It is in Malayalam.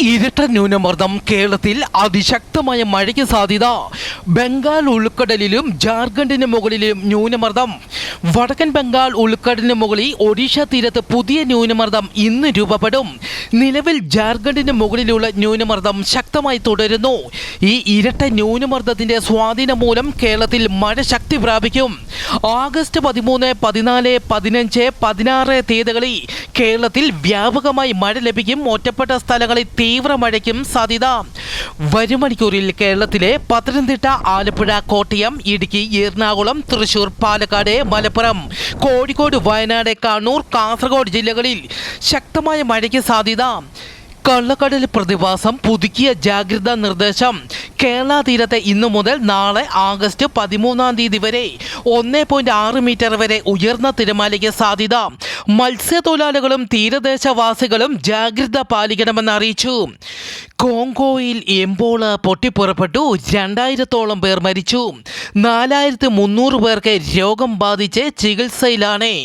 ഇരട്ട ന്യൂനമർദ്ദം കേരളത്തിൽ അതിശക്തമായ മഴയ്ക്ക് സാധ്യത. ബംഗാൾ ഉൾക്കടലിലും ജാർഖണ്ഡിന് മുകളിലും ന്യൂനമർദ്ദം. വടക്കൻ ബംഗാൾ ഉൾക്കടലിന് മുകളിൽ ഒഡീഷ തീരത്ത് പുതിയ ന്യൂനമർദ്ദം ഇന്ന് രൂപപ്പെടും. നിലവിൽ ജാർഖണ്ഡിന് മുകളിലുള്ള ന്യൂനമർദ്ദം ശക്തമായി തുടരുന്നു. ഈ ഇരട്ട ന്യൂനമർദ്ദത്തിന്റെ സ്വാധീനം മൂലം കേരളത്തിൽ മഴ ശക്തി പ്രാപിക്കും. ആഗസ്റ്റ് 13, 14, 15, 16 തീയതികളിൽ കേരളത്തിൽ വ്യാപകമായി മഴ ലഭിക്കും. ഒറ്റപ്പെട്ട സ്ഥലങ്ങളിൽ തീവ്ര മഴയ്ക്കും സാധ്യത. വരും മണിക്കൂറിൽ കേരളത്തിലെ പത്തനംതിട്ട, ആലപ്പുഴ, കോട്ടയം, ഇടുക്കി, എറണാകുളം, തൃശൂർ, പാലക്കാട്, മലപ്പുറം, കോഴിക്കോട്, വയനാട്, കണ്ണൂർ, കാസർഗോഡ് ജില്ലകളിൽ ശക്തമായ മഴയ്ക്ക് സാധ്യത. കള്ളക്കടൽ പ്രതിഭാസം പുതുക്കിയ ജാഗ്രതാ നിർദ്ദേശം. കേരള തീരത്ത് ഇന്നു മുതൽ നാളെ ആഗസ്റ്റ് 13 തീയതി വരെ 1.6 മീറ്റർ വരെ ഉയർന്ന തിരമാലയ്ക്ക് സാധ്യത. മത്സ്യത്തൊഴിലാളികളും തീരദേശവാസികളും ജാഗ്രത പാലിക്കണമെന്ന് അറിയിച്ചു. കോങ്കോയിൽ എംബോള പൊട്ടിപ്പുറപ്പെട്ടു. 2000-ഓളം പേർ മരിച്ചു. 4300 പേർക്ക് രോഗം ബാധിച്ച് ചികിത്സയിലാണ്.